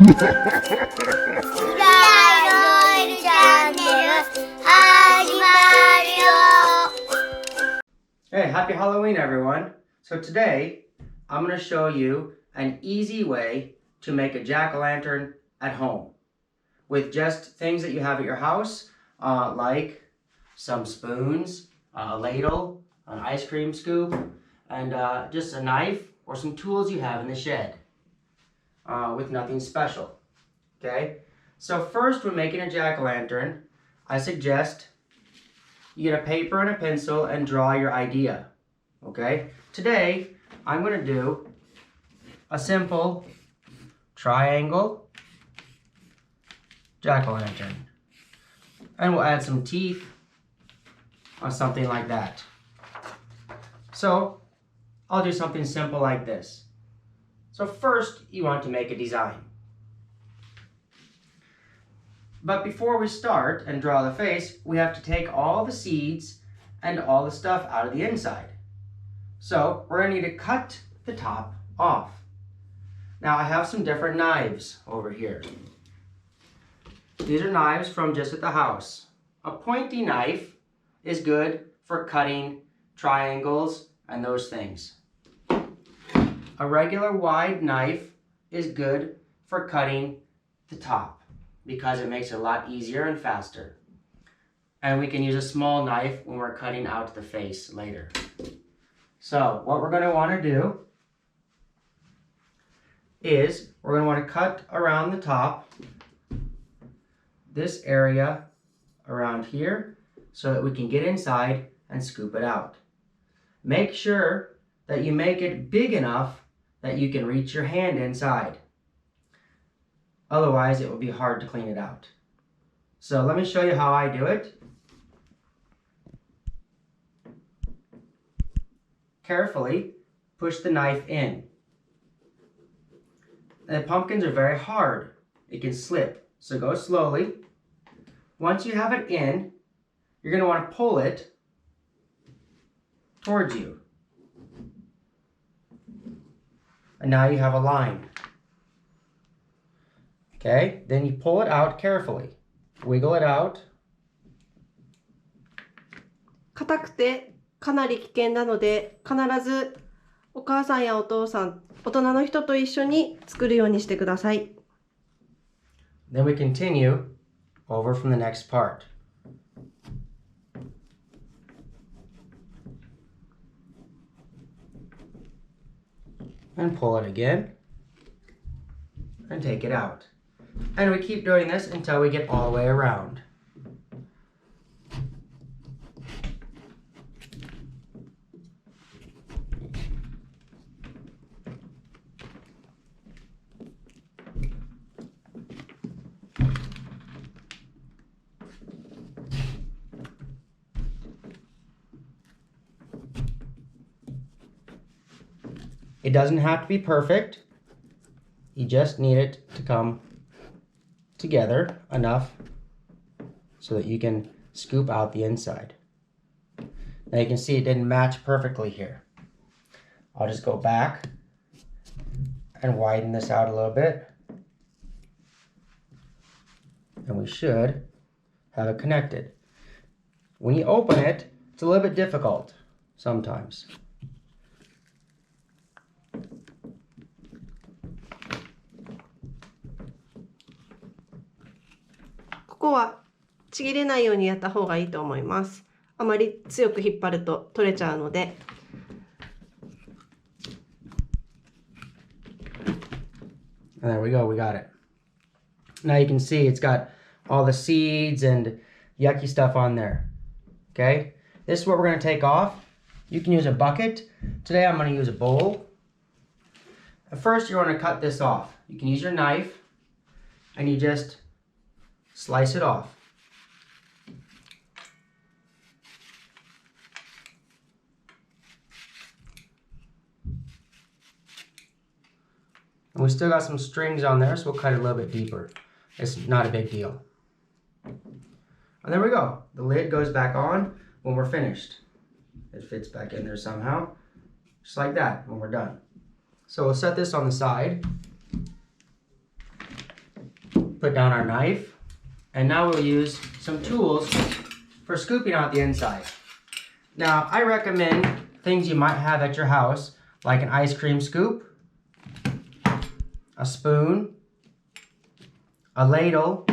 Hey, happy Halloween everyone! So today I'm going to show you an easy way to make a jack-o'-lantern at home with just things that you have at your house, like some spoons, a ladle, an ice cream scoop, and just a knife or some tools you have in the shed with nothing special. Okay? So first, when making a jack-o'-lantern, I suggest you get a paper and a pencil and draw your idea. Okay? Today, I'm going to do a simple triangle jack-o'-lantern. And we'll add some teeth or something like that. So, I'll do something simple like this. So first, you want to make a design. But before we start and draw the face, we have to take all the seeds and all the stuff out of the inside. So we're going to need to cut the top off. Now I have some different knives over here. These are knives from just at the house. A pointy knife is good for cutting triangles and those things. A regular wide knife is good for cutting the top because it makes it a lot easier and faster. And we can use a small knife when we're cutting out the face later. So what we're going to want to do is we're going to want to cut around the top, this area around here, so that we can get inside and scoop it out. Make sure that you make it big enough that you can reach your hand inside. Otherwise, it will be hard to clean it out. So let me show you how I do it. Carefully push the knife in. And the pumpkins are very hard. It can slip, so go slowly. Once you have it in, you're going to want to pull it towards you. And now you have a line. Okay, then you pull it out carefully. Wiggle it out. 硬くてかなり危険なので、必ずお母さんやお父さん、大人の人と一緒に作るようにしてください。Then we continue over from the next part. And pull it again. And take it out. And we keep doing this until we get all the way around. It doesn't have to be perfect. You just need it to come together enough so that you can scoop out the inside. Now you can see it didn't match perfectly here. I'll just go back and widen this out a little bit. And we should have it connected. When you open it, it's a little bit difficult sometimes.ここはちぎれないようにやった方がいいと思います。あまり強く引っ張ると取れちゃうので。There we go, we got it. Now you can see it's got all the seeds and yucky stuff on there. Okay? This is what we're going to take off. You can use a bucket. Today I'm going to use a bowl. At first you're going to cut this off. You can use your knife and you just slice it off. And we still got some strings on there, so we'll cut it a little bit deeper. It's not a big deal. And there we go. The lid goes back on when we're finished. It fits back in there somehow, just like that when we're done. So we'll set this on the side. put down our knife, and now we'll use some tools for scooping out the inside. Now, I recommend things you might have at your house, like an ice cream scoop, a spoon, a ladle,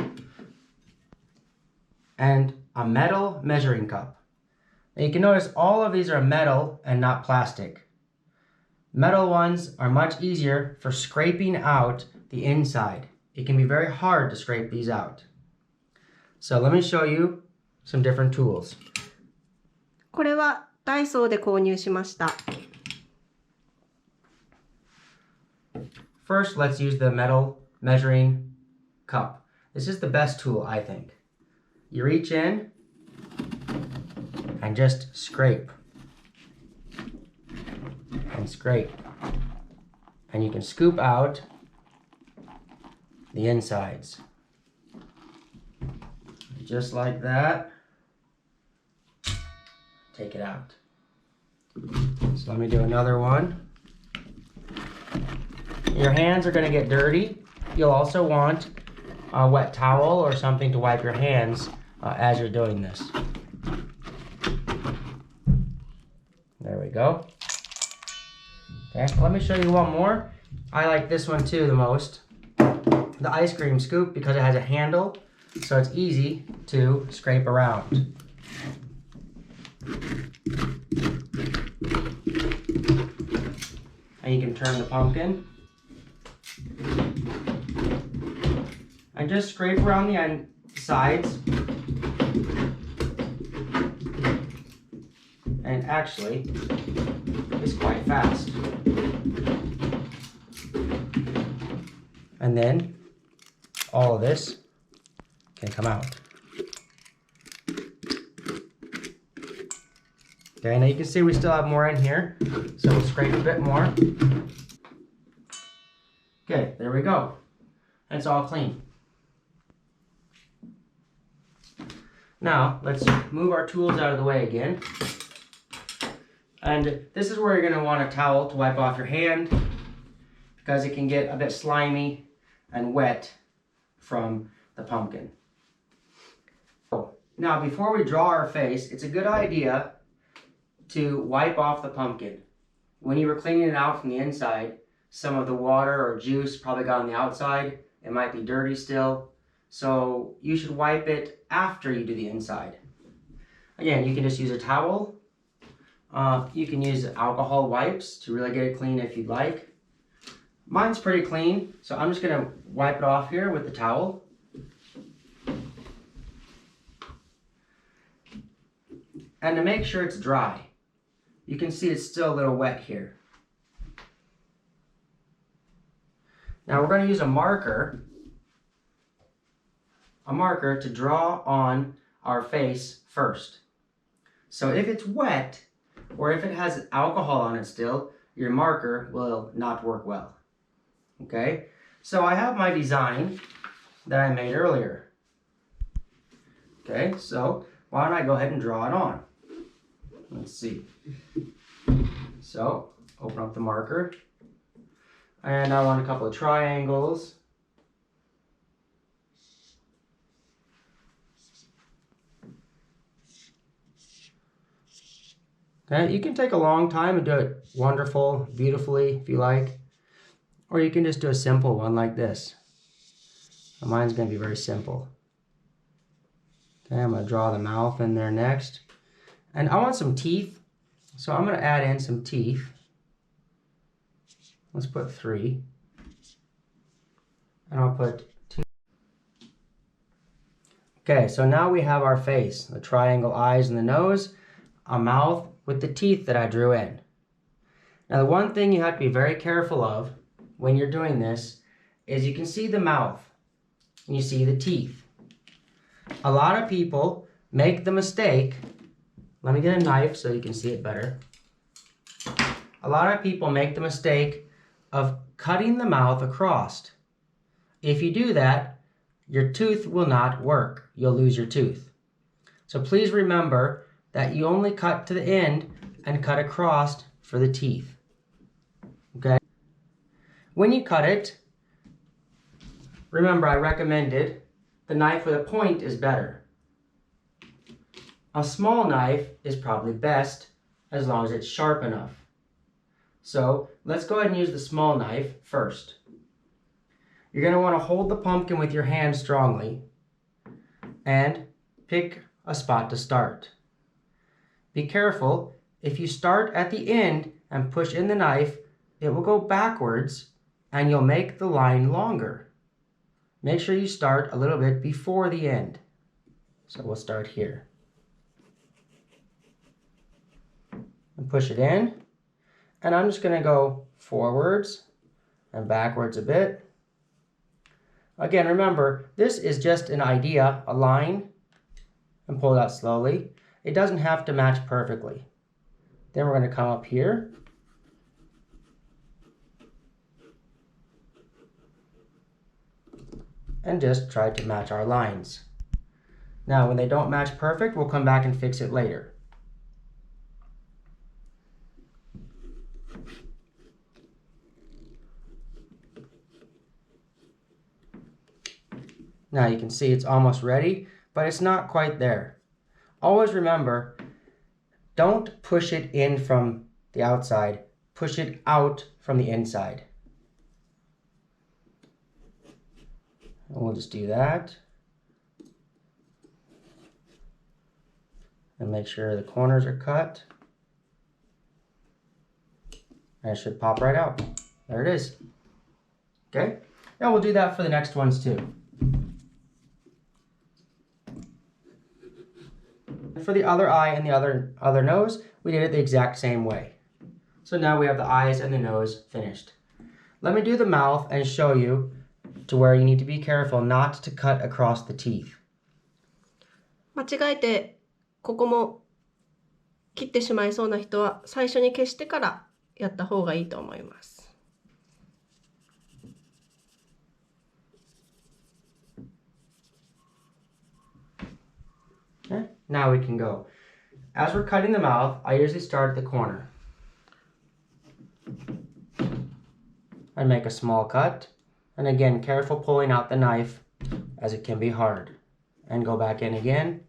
and a metal measuring cup. Now you can notice all of these are metal and not plastic. Metal ones are much easier for scraping out the inside. It can be very hard to scrape these out. So let me show you some different tools. これはダイソーで購入しました。First, let's use the metal measuring cup. This is the best tool, I think. You reach in and just scrape and scrape. And you can scoop out the insides. Just like that. Take it out. So let me do another one. Your hands are going to get dirty. You'll also want a wet towel or something to wipe your hands as you're doing this. There we go. Okay, let me show you one more. I like this one too the most. The ice cream scoop, because it has a handle, so it's easy to scrape around. And you can turn the pumpkin. And just scrape around the sides. And actually, it's quite fast. And then all of this can come out. Okay, now you can see we still have more in here, so we'll scrape a bit more. Okay, there we go. It's all clean. Now, let's move our tools out of the way again. And this is where you're going to want a towel to wipe off your hand, because it can get a bit slimy and wet from the pumpkin. Now, before we draw our face, it's a good idea to wipe off the pumpkin. When you were cleaning it out from the inside, some of the water or juice probably got on the outside. It might be dirty still. So you should wipe it after you do the inside. Again, you can just use a towel. You can use alcohol wipes to really get it clean if you'd like. Mine's pretty clean, so I'm just going to wipe it off here with the towel. And to make sure it's dry, you can see it's still a little wet here. Now we're going to use a marker to draw on our face first. So if it's wet, or if it has alcohol on it still, your marker will not work well. Okay, so I have my design that I made earlier. Okay, so why don't I go ahead and draw it on? Let's see. So, open up the marker. And I want a couple of triangles. Okay, you can take a long time and do it wonderful, beautifully, if you like. Or you can just do a simple one like this. Mine's going to be very simple. Okay, I'm going to draw the mouth in there next. And I want some teeth, so I'm going to add in some teeth. Let's put 3. And I'll put 2. Okay, so now we have our face, the triangle eyes and the nose, a mouth with the teeth that I drew in. Now the one thing you have to be very careful of when you're doing this is you can see the mouth and you see the teeth. A lot of people make the mistake, let me get a knife so you can see it better. A lot of people make the mistake of cutting the mouth across. If you do that, your tooth will not work. You'll lose your tooth. So please remember that you only cut to the end and cut across for the teeth. Okay? When you cut it, Remember, I recommended the knife with a point is better. A small knife is probably best as long as it's sharp enough. So let's go ahead and use the small knife first. You're going to want to hold the pumpkin with your hand strongly and pick a spot to start. Be careful, if you start at the end and push in the knife, it will go backwards and you'll make the line longer. Make sure you start a little bit before the end. So we'll start here. And push it in. And I'm just going to go forwards and backwards a bit. Again, remember, this is just an idea, a line, and pull it out slowly. It doesn't have to match perfectly. Then we're going to come up here. And just try to match our lines. Now, when they don't match perfect, we'll come back and fix it later. Now you can see it's almost ready, but it's not quite there. Always remember, don't push it in from the outside, push it out from the inside. And we'll just do that. And make sure the corners are cut. And it should pop right out. There it is. Okay, now we'll do that for the next ones too. For the other eye and the other nose, we did it the exact same way. So now we have the eyes and the nose finished. Let me do the mouth and show you to where you need to be careful not to cut across the teeth. 間違えてここも切ってしまいそうな人は最初に消してからやった方がいいと思います。Okay, now we can go. As we're cutting the mouth, I usually start at the corner. I make a small cut. And again, careful pulling out the knife as it can be hard. And go back in again.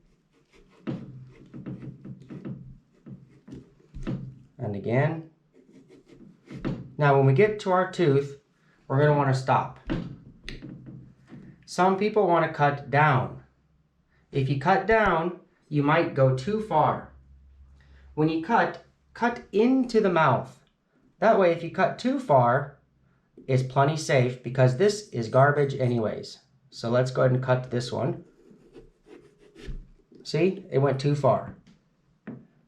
And again. Now when we get to our tooth, we're going to want to stop. Some people want to cut down. If you cut down, you might go too far. When you cut into the mouth. That way, if you cut too far, it's plenty safe because this is garbage anyways. So let's go ahead and cut this one. See, it went too far.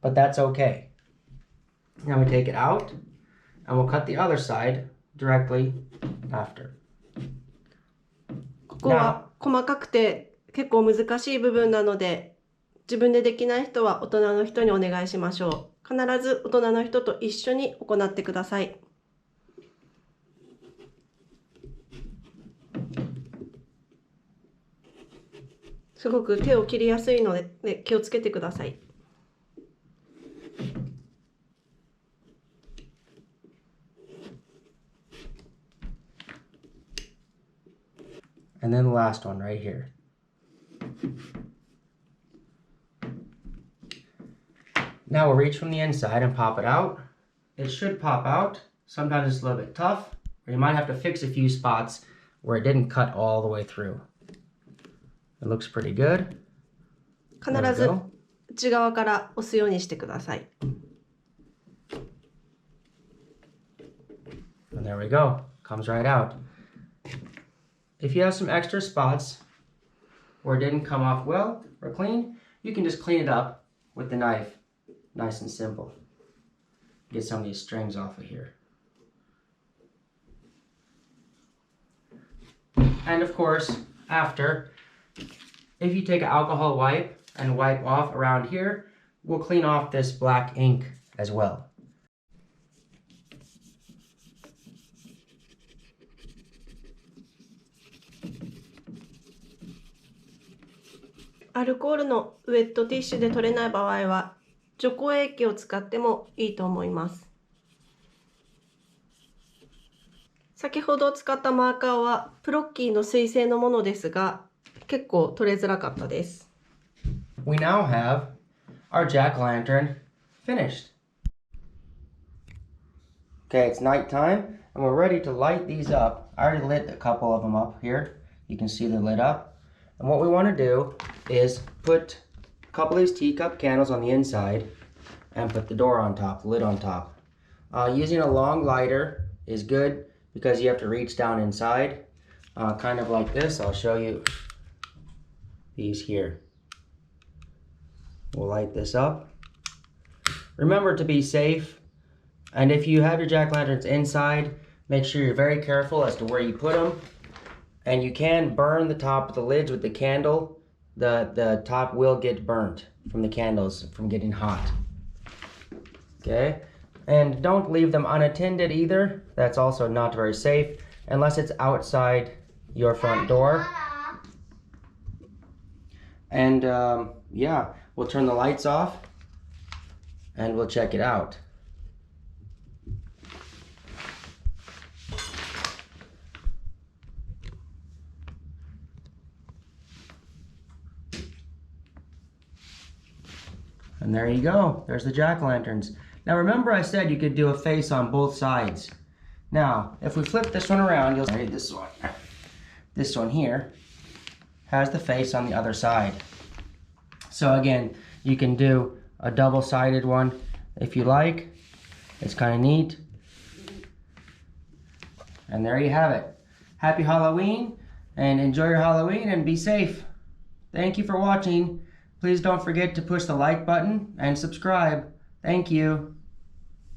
But that's okay. Now we take it out and we'll cut the other side directly after. ここは細かくて結構難しい部分なので、自分でできない人は大人の人にお願いしましょう。必ず大人の人と一緒に行ってください。すごく手を切りやすいので、気をつけてください。And then the last one right here. Now we'll reach from the inside and pop it out. It should pop out. Sometimes it's a little bit tough, or you might have to fix a few spots where it didn't cut all the way through. It looks pretty good. 必ず内側から押すようにしてください。And there we go. Comes right out. If you have some extra spots where it didn't come off well or clean, you can just clean it up with the knife. Nice and simple. Get some of these strings off of here. And of course, after, if you take an alcohol wipe and wipe off around here, we'll clean off this black ink as well. アルコールのウェットティッシュで取れない場合は除光液を使ってもいいと思います。先ほど使ったマーカーはプロッキーの水性のものですが、結構取れづらかったです。We now have our jack-o'-lantern finished. Okay, it's nighttime and we're ready to light these up. I already lit a couple of them up here. You can see they're lit up. And what we want to do is put a couple of these teacup candles on the inside and put the door on top, the lid on top. Using a long lighter is good because you have to reach down inside, kind of like this. I'll show you these here. We'll light this up. Remember to be safe, and if you have your jack-o'-lanterns inside, make sure you're very careful as to where you put them. And you can burn the top of the lids with the candle. The top will get burnt from the candles from getting hot. Okay, and don't leave them unattended either. That's also not very safe unless it's outside your front door. And yeah, we'll turn the lights off and we'll check it out. And there you go. There's the jack-o'-lanterns. Now remember I said you could do a face on both sides. Now, if we flip this one around, you'll see this one. This one here has the face on the other side. So again, you can do a double-sided one if you like. It's kind of neat. And there you have it. Happy Halloween, and enjoy your Halloween and be safe. Thank you for watching. Please don't forget to push the like button and subscribe. Thank you.